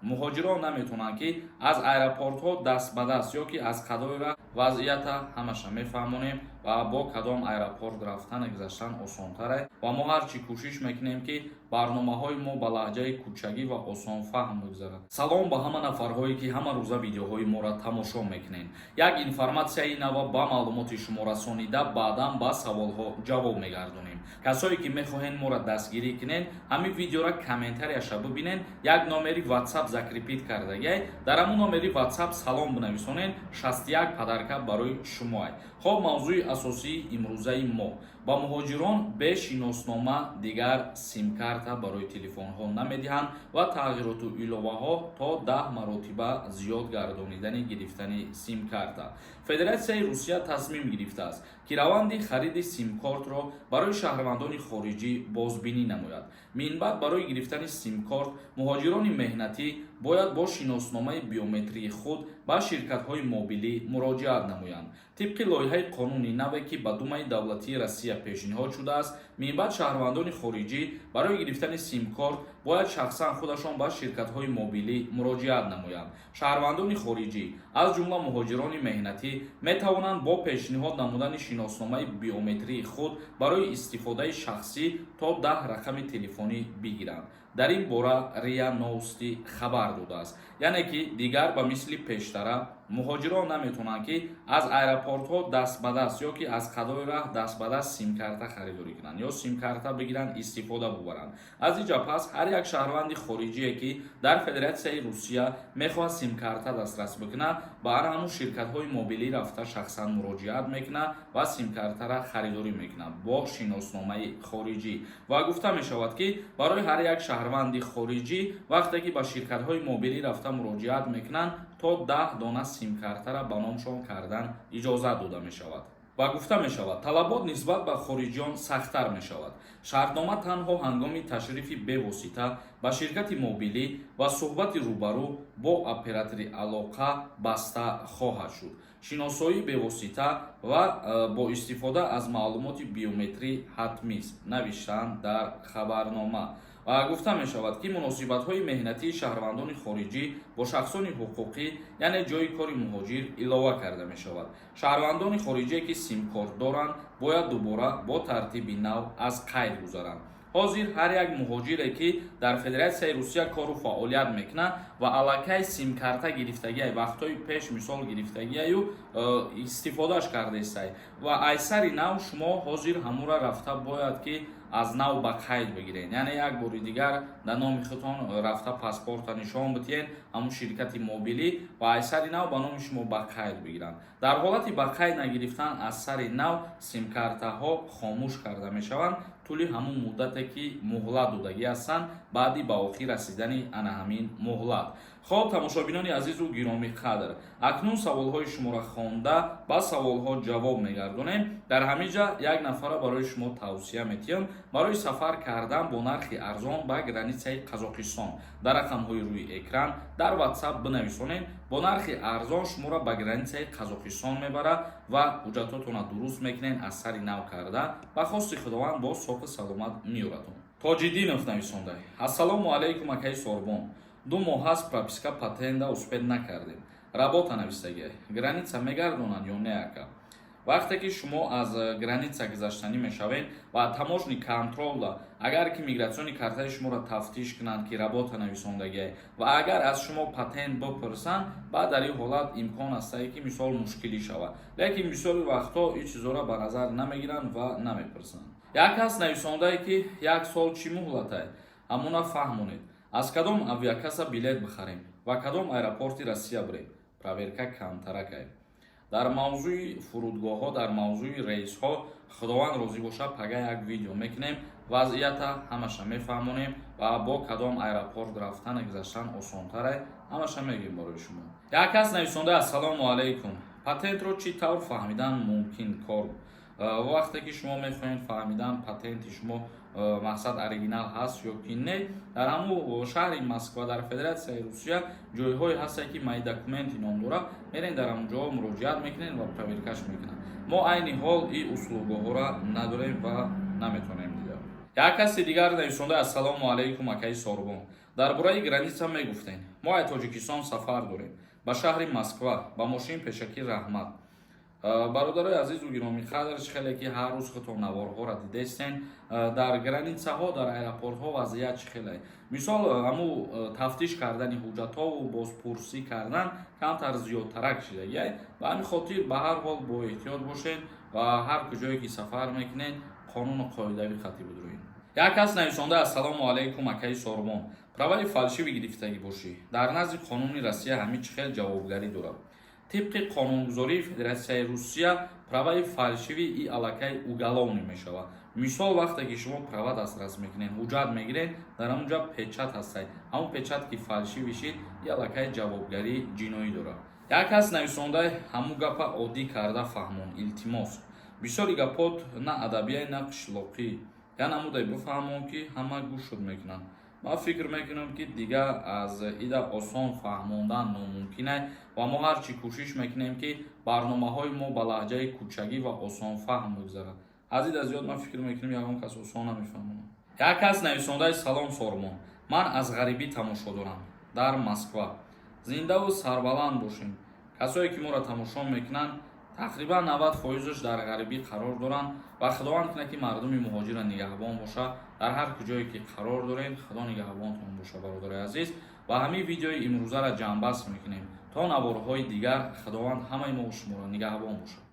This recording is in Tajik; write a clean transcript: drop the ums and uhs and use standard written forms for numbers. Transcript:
муҳоҷирон наметавонанд ки аз аэропортҳо даст ба даст ё ки аз кадои раҳ вазъията ҳамаша мефаҳмонем ва бо кадом аэропорт рафтан гузаштан осонтаре ва мо ҳарчӣ кӯшиш мекунем ки барномаҳои мо ба лаҳҷаи кӯчагӣ ва осонфаҳм бигзарад. Салом ба ҳама нафарҳое ки ҳама рӯза видеоҳои моро тамошо мекунед. Як информатсияи нава ба маълумоти шумо расонида баъдан ба саволҳо ҷавоб мегардонем. Касое ки мехоҳед моро дастгирӣ кунед, ҳамин видеоро комментарияша бибинед, як номери WhatsApp закрепит кардагиай, дар ҳамун номери WhatsApp салом бинависонед, 61 падарка барои шумоай. Хоб мавзӯи асосии имрӯзаи мо ба муҳоҷирон бе шиноснома дигар сим-карта барои телефонҳо намедиҳанд ва тағйироту иловаҳо то 10 маротиба зиёд гардонидани гирифтани сим-карта. Федератсияи Русия тасмим гирифтааст ки раванди хариди сим-кортро барои шаҳрвандони хориҷӣ бозбинӣ намояд. Минбаъд барои гирифтани сим-корт муҳоҷирони меҳнатӣ бояд бо шиносномаи биометрии худ ба ширкатҳои мобилӣ муроҷиат намоянд. Тибқи лоиҳаи қонуни наве ки ба Думаи давлатии Россия пешниҳод шудааст, минбаъд шаҳрвандони хориҷӣ барои гирифтани сим-корт бояд шахсан худашон ба ширкатҳои мобилӣ муроҷиат намоянд. Шаҳрвандони хориҷӣ аз ҷумла муҳоҷирони меҳнатӣ метавонанд бо пешниҳод намудани шиносномаи биометрии худ барои истифодаи шахсӣ то 10 рақами телефонӣ бигиранд. Дар ин бора РИА Новости хабар додааст, яъне ки дигар ба мисли пештара муҳоҷирон наметавонанд ки аз аэропортҳо даст ба даст ё ки аз кадои раҳ даст ба даст сим-карта харидорӣ кунанд ё сим-карта бигиранд, истифода бубаранд. Аз ин ҷо пас ҳар як шаҳрванди хориҷие ки дар Федератсияи Русия мехоҳад сим-карта дастрас бикунад, ба ҳамун ширкатҳои мобилӣ рафта шахсан муроҷиат мекунад ва сим-картара харидорӣ мекунад бо шиносномаи хориҷӣ. Ва гуфта мешавад ки барои ҳар як шаҳрванди хориҷӣ вақте ки ба ширкатҳои мобилӣ рафта муроҷиат мекунанд, то 10 дона сим-картара ба номшон кардан иҷозат дода мешавад. Ва гуфта мешавад талабот нисбат ба хориҷиён сахттар мешавад. Шартнома танҳо ҳангоми ташрифи бевосита ба ширкати мобилӣ ва суҳбати рӯбарӯ бо оператори алоқа баста хоҳад шуд. Шиносоии бевосита ва бо истифода аз маълумоти биометрӣ ҳатмист, навиштаанд дар хабарнома. Гуфта мешавад ки муносибатҳои меҳнатии шаҳрвандони хориҷӣ бо шахсони ҳуқуқӣ, яъне ҷои кори муҳоҷир илова карда мешавад. Шаҳрвандони хориҷие ки сим-корт доранд бояд дубора бо тартиби нав аз қайд гузаранд. ҳозир ҳар як муҳоҷире ки дар Федератсияи Русия кору фаъолият мекунад ва аллакай сим-карта гирифтагиай, вақтҳои пеш мисол гирифтагиаю истифодааш кардаистай ва айсари нав шумо ҳозир ҳамура рафта бояд ки аз нав ба қайд бигиред, яъне як бори дигар дар номи худтон рафта паспорта нишон битиҳед ҳамун ширкати мобилӣ ва айсари нав ба номи шумо ба қайд бигиранд. Дар ҳолати ба қайд нагирифтан аз сари нав сим-картаҳо хомӯш карда мешаванд тӯли ҳамун муддате ки муҳлат додагӣ ҳастанд баъди ба охир расидани ана ҳамин муҳлат. Хоб тамошобинони азизу гиромӣ қадр, акнун саволҳои шуморо хонда ба саволҳо ҷавоб мегардонем. Дар ҳамин ҷа як нафара барои шумо тавсия метиҳам барои сафар кардан бо нархи арзон ба границаи Қазоқистон. Дар рақамҳои рӯи экран дар WhatsApp бинависонед, бо нархи арзон шуморо ба границаи Қазоқистон мебарад ва ҳуҷҷатотонро дуруст мекунед аз сари нав карда ба хости худованд бо соҳи саломат миёратон. Тоҷиддинов нависондай: ассалому алайкум акаи Сорбон, 2 моҳ ҳаст прописка патента успед накардем. Работа навистагиай, граница мегардонанд ё не ака? Вақте ки шумо аз граница гузаштанӣ мешавед ва таможни контролда агар ки мигратсиони картаи шуморо тафтиш кунанд ки работа нависондагиай ва агар аз шумо патент бипурсанд, баъд дар ин ҳолат имкон астае ки мисол мушкилӣ шавад, лекин бисёри вақтҳо ин чизоро ба назар намегиранд ва намепурсанд. Як кас нависондае ки 1 сол чӣ муҳлатай? Ҳамуна фаҳмонед. Аз кадом авиакаса билет бихарем ва кадом аэропорти Россия бирем? Проверка камтаракай. Дар мавзӯи фурудгоҳҳо, дар мавзӯи рейсҳо худованд розӣ бошад пага як видео мекунем, вазъията ҳамаша мефаҳмонем ва бо кадом аэропорт рафтан гузаштан осонтаре ҳамаша мегӯем барои шумо. Як кас нависонда: ассалому алайкум, патентро чӣ тавр фаҳмидан мумкин кор? Вақте ки шумо мехоҳед фаҳмидан патенти шумо мақсад оригинал ҳаст ё ки не, дар ҳамун шаҳри Москва дар Федератсияи Русия ҷойҳое ҳастае ки мои документи ном дорад, мерен дар ҳамун ҷо муроҷиат мекунед ва проверкаш мекунанд. Мо айни ҳол ин услугоҳоро надорем ва наметавонем дида. Як каси дигар нависонда: ассалому алайкум акаи Сорбон, дар бораи граница мегуфтем. мо аз Тоҷикистон сафар дорем ба шаҳри Москва ба мошин пешакӣ раҳмат. бародарои азизу гиромӣ қадр хеле ки ҳар рӯз худтон наворҳоро дидестен дар границаҳо дар аэропортҳо вазъият чӣ хеле мисол ҳаму тафтиш кардани ҳуҷҷатҳову бозпурсӣ кардан камтар зиёдтарак шидагия ба ҳамин хотир ба ҳар ҳол боэҳтиёт бошед ва ҳар куҷое ки сафар мекунед қонуну қоидави қатъӣ бидроед. як кас нависонда ассалому алайкум акаи Сормон праваи фалшивӣ гирифтагӣ бошӣ дар назди қонуни Россия ҳамин чӣ хел ҷавобгарӣ дорад. طبق قانونگذاری فدراسیای روسیه праваи фальшивӣ и аллакай уголовный мешавад. мисол вақте ки шумо права дастрас мекунед ҳуҷҷат мегиред дар ҳамунҷа печат ҳастад ҳамун печат ки фальшивӣ шид и аллакай ҷавобгарӣ ҷиноӣ дорад. як кас нависонда ҳамун гапа оддӣ карда фаҳмон илтимос бисёри гапот на адабия на қишлоқӣ я намудай бифаҳмон ки ҳама гӯш шуд мекунанд. ман фикр мекунам ки дигар аз ида осон фаҳмондан номумкин аст ва мо ҳарчӣ кӯшиш мекунем ки барномаҳои мо ба лаҳҷаи кӯчагӣ ва осонфаҳм бигзарад. аз ида зиёд ман фикр мекунам ягон кас осон намефаҳмонад. як кас нависондаи салом Сормон ман аз ғарибӣ тамошо дорам дар Москва. зиндаву сарбаланд бошем. касое ки моро тамошо мекунанд тақрибан 90% дар ғарибӣ қарор доранд ва худованд кунад ки мардуми муҳоҷира нигаҳбон боша. дар ҳар куҷое ки қарор доред худо нигаҳбонтон боша бародари азиз. ва ҳамин видеои имрӯзаро ҷамъбаст мекунем то наворҳои дигар худованд ҳамаи мо шуморо нигаҳбон бошад.